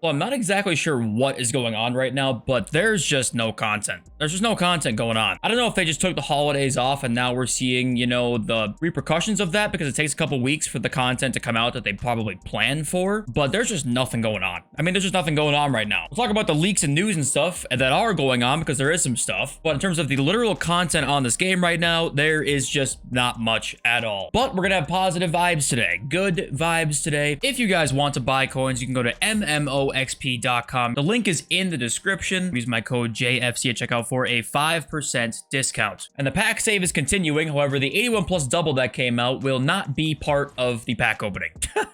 Well, I'm not exactly sure what is going on right now, but there's just no content. There's just no content going on. I don't know if they just took the holidays off and now we're seeing, you know, the repercussions of that because it takes a couple weeks for the content to come out that they probably planned for, but there's just nothing going on. I mean, there's just nothing going on right now. We'll talk about the leaks and news and stuff that are going on because there is some stuff, but in terms of the literal content on this game right now, there is just not much at all. But we're gonna have positive vibes today, good vibes today. If you guys want to buy coins, you can go to MMOXP.com. The link is in the description. Use my code JFC at checkout for a 5% discount. And the pack save is continuing. However, the 81 plus double that came out will not be part of the pack opening.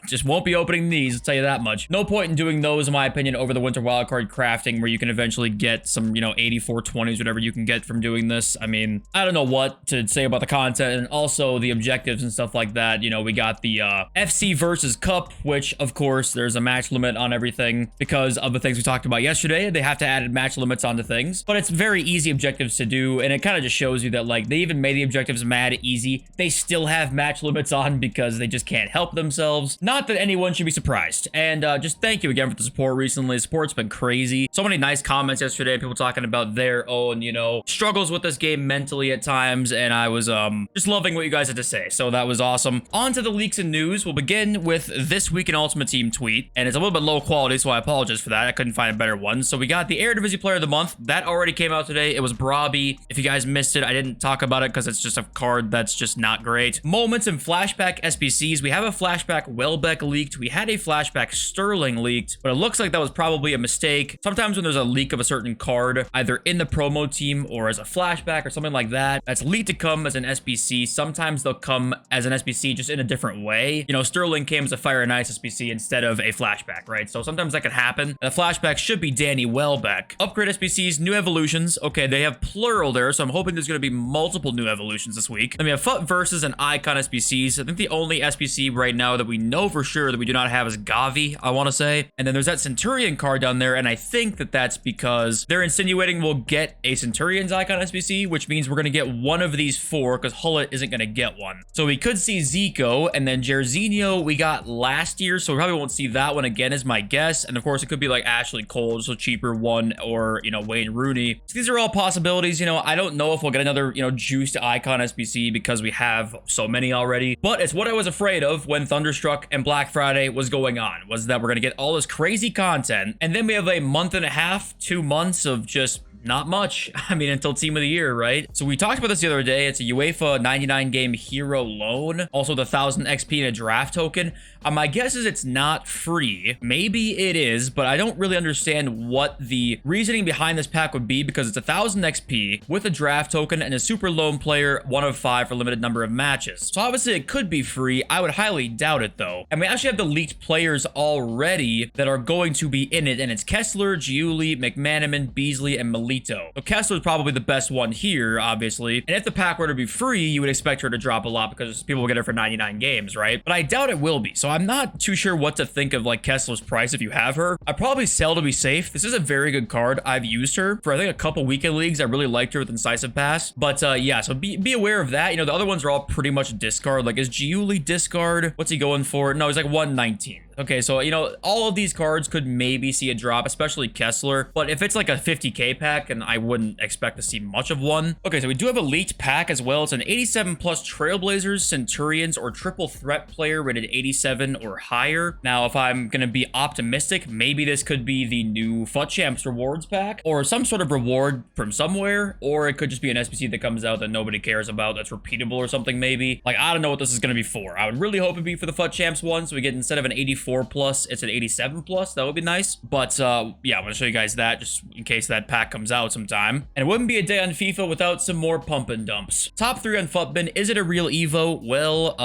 Just won't be opening these, I'll tell you that much. No point in doing those, in my opinion, over the winter wildcard crafting where you can eventually get some, you know, 84 20s, whatever you can get from doing this. I mean, I don't know what to say about the content and also the objectives and stuff like that. You know, we got the FC versus Cup, which of course there's a match limit on everything because of the things we talked about yesterday. They have to add match limits onto things, but it's very easy objectives to do, and it kind of just shows you that, like, they even made the objectives mad easy. They still have match limits on because they just can't help themselves. Not that anyone should be surprised. And just thank you again for the support recently. The support's been crazy. So many nice comments yesterday, people talking about their own, you know, struggles with this game mentally at times, and I was just loving what you guys had to say, so that was awesome. On to the leaks and news. We'll begin with this week in Ultimate Team tweet, and it's a little bit low quality, so I apologize for that. I couldn't find a better one. So we got the Eredivisie Player of the Month. That already came out today. It was Brabi. If you guys missed it, I didn't talk about it because it's just a card that's just not great. Moments and flashback SBCs. We have a flashback Welbeck leaked. We had a flashback Sterling leaked, but it looks like that was probably a mistake. Sometimes when there's a leak of a certain card, either in the promo team or as a flashback or something like that, that's leaked to come as an SBC. Sometimes they'll come as an SBC just in a different way. You know, Sterling came as a Fire and Ice SBC instead of a flashback, right? So sometimes that could happen. The flashback should be Danny Welbeck. Upgrade SBCs, new evolutions. Okay, they have plural there, so I'm hoping there's going to be multiple new evolutions this week. Then we have FUT versus and Icon SBCs. I think the only SBC right now that we know for sure that we do not have is Gavi, I want to say. And then there's that Centurion card down there, and I think that that's because they're insinuating we'll get a Centurion's Icon SBC, which means we're going to get one of these four because Hullet isn't going to get one. So we could see Zico, and then Jairzinho we got last year, so we probably won't see that one again is my guess. And of course, it could be like Ashley Cole, so cheaper one, or, you know, Wayne Rooney. So these are all possibilities. You know, I don't know if we'll get another, you know, juiced Icon SBC because we have so many already, but it's what I was afraid of when Thunderstruck and Black Friday was going on, was that we're going to get all this crazy content, and then we have a month and a half, 2 months of just not much. I mean, until Team of the Year, right? So we talked about this the other day. It's a UEFA 99 game hero loan. Also the 1000 XP and a draft token. My guess is it's not free. Maybe it is, but I don't really understand what the reasoning behind this pack would be because it's 1000 XP with a draft token and a super loan player 1 of 5 for a limited number of matches. So obviously it could be free. I would highly doubt it though. And we actually have the leaked players already that are going to be in it, and it's Kessler, Giuli, McManaman, Beasley, and Melito. So Kessler's probably the best one here, obviously. And if the pack were to be free, you would expect her to drop a lot because people will get her for 99 games, right? But I doubt it will be. So I'm not too sure what to think of like Kessler's price if you have her. I'd probably sell to be safe. This is a very good card. I've used her for I think a couple weekend leagues. I really liked her with Incisive Pass. But yeah, so be aware of that. You know, the other ones are all pretty much discard. Like, is Giuli discard? What's he going for? No, he's like 119. Okay, so, you know, all of these cards could maybe see a drop, especially Kessler. But if it's like a 50k pack, and I wouldn't expect to see much of one. Okay, so we do have a leaked pack as well. It's an 87 plus Trailblazers, Centurions, or triple threat player rated 87 or higher. Now, if I'm going to be optimistic, maybe this could be the new FUT Champs rewards pack, or some sort of reward from somewhere, or it could just be an SBC that comes out that nobody cares about, that's repeatable or something maybe. Like, I don't know what this is going to be for. I would really hope it'd be for the FUT Champs one, so we get, instead of an 84 plus, it's an 87 plus. That would be nice. But yeah, I'm gonna show you guys that just in case that pack comes out sometime. And it wouldn't be a day on FIFA without some more pump and dumps. Top 3 on FUTBin. Is it a real Evo? Well,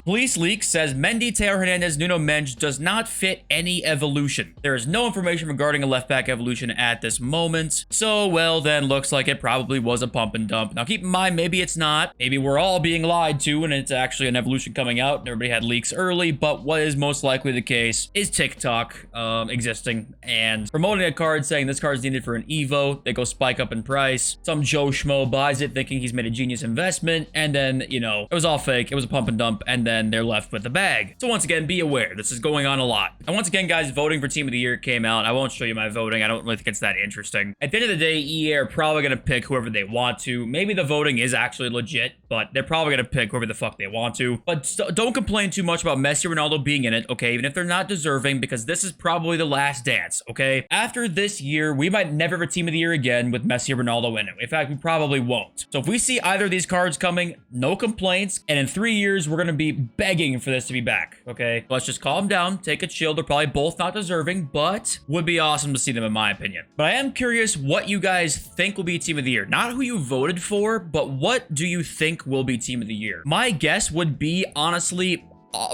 Police Leak says Mendy, Teo Hernandez, Nuno Mendes does not fit any evolution. There is no information regarding a left back evolution at this moment. So, well, then looks like it probably was a pump and dump. Now keep in mind, maybe it's not. Maybe we're all being lied to and it's actually an evolution coming out and everybody had leaks early. But what is most likely the case is TikTok existing and promoting a card saying this card is needed for an Evo. They go spike up in price. Some Joe Schmo buys it thinking he's made a genius investment, and then, you know, it was all fake. It was a pump and dump, and then they're left with the bag. So once again, be aware. This is going on a lot. And once again, guys, voting for Team of the Year came out. I won't show you my voting. I don't really think it's that interesting. At the end of the day, EA are probably going to pick whoever they want to. Maybe the voting is actually legit, but they're probably going to pick whoever the fuck they want to. But don't complain too much about Messi or Ronaldo being in it, okay? Even if they're not deserving, because this is probably the last dance, okay? After this year, we might never have a Team of the Year again with Messi or Ronaldo in it. In fact, we probably won't. So if we see either of these cards coming, no complaints. And in 3 years, we're going to be begging for this to be back, okay? Let's just calm down, take a chill. They're probably both not deserving, but would be awesome to see them in my opinion. But I am curious what you guys think will be Team of the Year. Not who you voted for, but what do you think will be Team of the Year? My guess would be, honestly,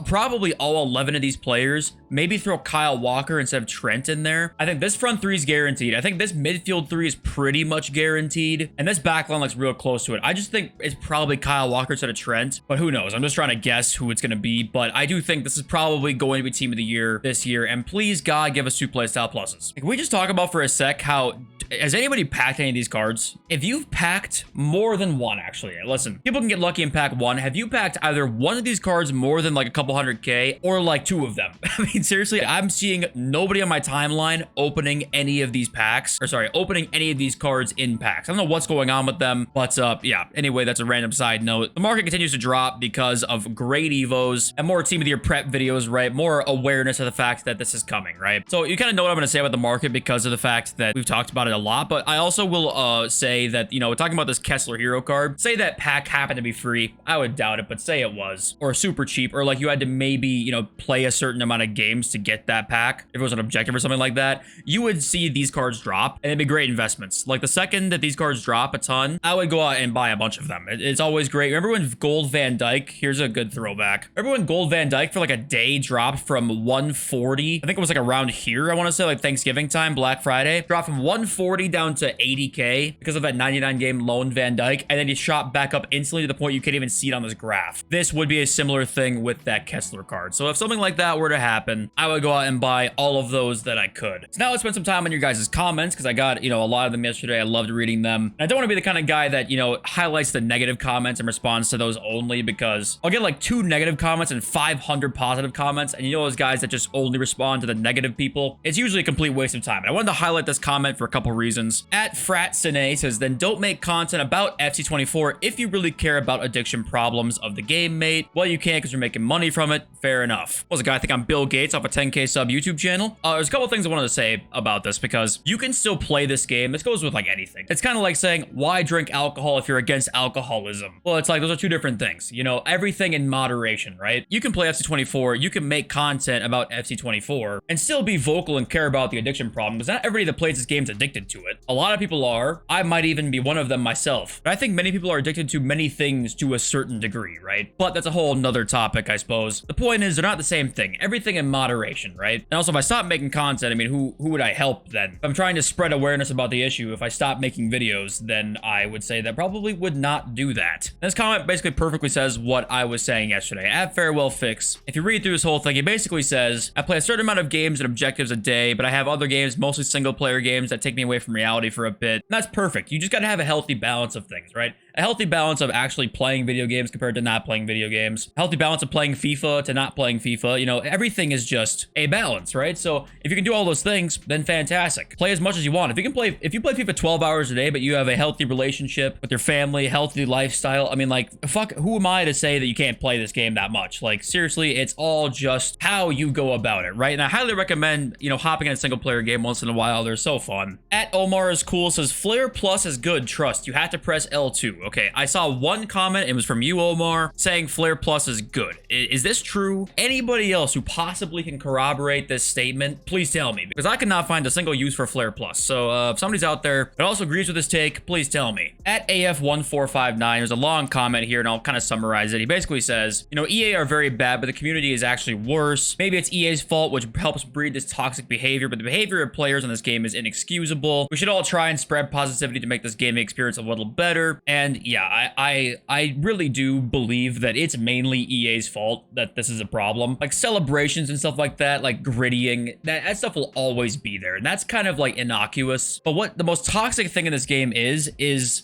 probably all 11 of these players. Maybe throw Kyle Walker instead of Trent in there. I think this front three is guaranteed. I think this midfield three is pretty much guaranteed. And this back line looks real close to it. I just think it's probably Kyle Walker instead of Trent. But who knows? I'm just trying to guess who it's going to be. But I do think this is probably going to be Team of the Year this year. And please, God, give us 2 playstyle pluses. Can we just talk about for a sec how... Has anybody packed any of these cards? If you've packed more than one, actually, listen, people can get lucky and pack one. Have you packed either one of these cards more than like a couple 100K or like 2 of them? I mean, seriously, I'm seeing nobody on my timeline opening any of these packs, or sorry, opening any of these cards in packs. I don't know what's going on with them, but yeah, anyway, that's a random side note. The market continues to drop because of great Evos and more Team of the Year prep videos, right? More awareness of the fact that this is coming, right? So you kind of know what I'm going to say about the market because of the fact that we've talked about it a lot, but I also will say that, you know, talking about this Kessler hero card, say that pack happened to be free. I would doubt it, but say it was, or super cheap, or like you had to maybe, you know, play a certain amount of games to get that pack. If it was an objective or something like that, you would see these cards drop and it'd be great investments. Like the second that these cards drop a ton, I would go out and buy a bunch of them. It's always great. Remember when Gold Van Dyke, here's a good throwback. Remember when Gold Van Dyke for like a day dropped from 140? I think it was like around here, I want to say like Thanksgiving time, Black Friday, dropped from 140 down to 80K because of that 99 game loan Van Dyke. And then he shot back up instantly to the point you can't even see it on this graph. This would be a similar thing with that Kessler card. So if something like that were to happen, I would go out and buy all of those that I could. So now let's spend some time on your guys' comments because I got, you know, a lot of them yesterday. I loved reading them. And I don't want to be the kind of guy that, you know, highlights the negative comments and responds to those only because I'll get like 2 negative comments and 500 positive comments. And you know those guys that just only respond to the negative people? It's usually a complete waste of time. And I wanted to highlight this comment for a couple reasons. At Frat Sine says, then don't make content about FC24 if you really care about addiction problems of the game, mate. Well, you can't because you're making money from it. Fair enough. Was a guy, I think I'm Bill Gates off a 10K sub YouTube channel. There's a couple things I wanted to say about this because you can still play this game. This goes with like anything. It's kind of like saying, why drink alcohol if you're against alcoholism? Well, it's like, those are 2 different things. You know, everything in moderation, right? You can play FC24, you can make content about FC24 and still be vocal and care about the addiction problem because not everybody that plays this game is addicted to it. A lot of people are. I might even be one of them myself. But I think many people are addicted to many things to a certain degree, right? But that's a whole nother topic, I suppose. The point is, they're not the same thing. Everything in moderation, right? And also, if I stop making content, I mean, who would I help then? If I'm trying to spread awareness about the issue, if I stop making videos, then I would say that probably would not do that. And this comment basically perfectly says what I was saying yesterday. At Farewell Fix, if you read through this whole thing, it basically says, I play a certain amount of games and objectives a day, but I have other games, mostly single player games that take me away from reality for a bit. And that's perfect. You just got to have a healthy balance of things, right? A healthy balance of actually playing video games compared to not playing video games. A healthy balance of playing FIFA to not playing FIFA. You know, everything is just a balance, right? So if you can do all those things, then fantastic. Play as much as you want. If you play FIFA 12 hours a day, but you have a healthy relationship with your family, healthy lifestyle, I mean, like, fuck, who am I to say that you can't play this game that much? Like, seriously, it's all just how you go about it, right? And I highly recommend, you know, hopping in a single player game once in a while. They're so fun. At Omar is cool says, Flare Plus is good. Trust. You have to press L2. Okay, I saw one comment, it was from you, Omar, saying Flare Plus is good. Is this true? Anybody else who possibly can corroborate this statement, please tell me, because I cannot find a single use for Flare Plus. So if somebody's out there that also agrees with this take, please tell me. At AF1459, there's a long comment here, and I'll kind of summarize it. He basically says, you know, EA are very bad, but the community is actually worse. Maybe it's EA's fault, which helps breed this toxic behavior, but the behavior of players in this game is inexcusable. people. We should all try and spread positivity to make this gaming experience a little better. And yeah, I really do believe that it's mainly EA's fault that this is a problem. Like celebrations and stuff like that, like grittying, that stuff will always be there. And that's kind of like innocuous. But what the most toxic thing in this game is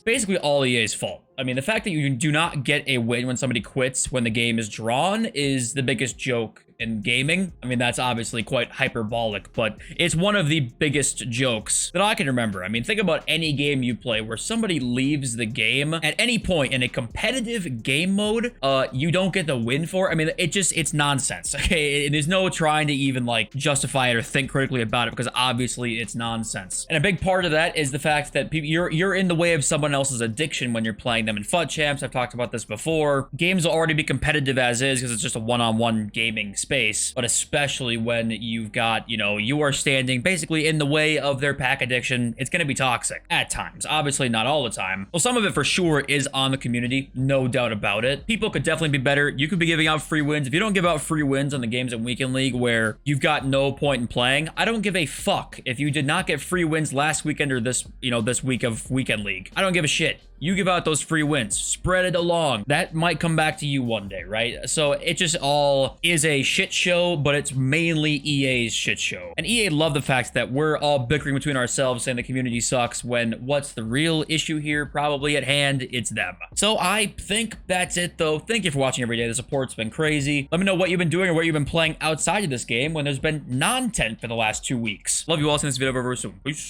basically all EA's fault. I mean, the fact that you do not get a win when somebody quits when the game is drawn is the biggest joke in gaming. I mean, that's obviously quite hyperbolic, but it's one of the biggest jokes that I can remember. I mean, think about any game you play where somebody leaves the game at any point in a competitive game mode, you don't get the win for. I mean, it's nonsense, okay? There's no trying to even like justify it or think critically about it because obviously it's nonsense. And a big part of that is the fact that you're in the way of someone else's addiction when you're playing them in FUT champs. I've talked about this before. Games will already be competitive as is because it's just a one-on-one gaming space, but especially when you've got, you know, you are standing basically in the way of their pack addiction, it's going to be toxic at times. Obviously not all the time. Well, some of it for sure is on the community, no doubt about it. People could definitely be better. You could be giving out free wins. If you don't give out free wins on the games in Weekend League where you've got no point in playing, I don't give a fuck if you did not get free wins last weekend or this, you know, this week of Weekend League. I don't give a shit. You give out those free wins, spread it along. That might come back to you one day, right? So it just all is a shit show, but it's mainly EA's shit show. And EA love the fact that we're all bickering between ourselves saying the community sucks when what's the real issue here? Probably at hand, it's them. So I think that's it though. Thank you for watching every day. The support's been crazy. Let me know what you've been doing or what you've been playing outside of this game when there's been non-tent for the last 2 weeks. Love you all. See this video over soon. Peace.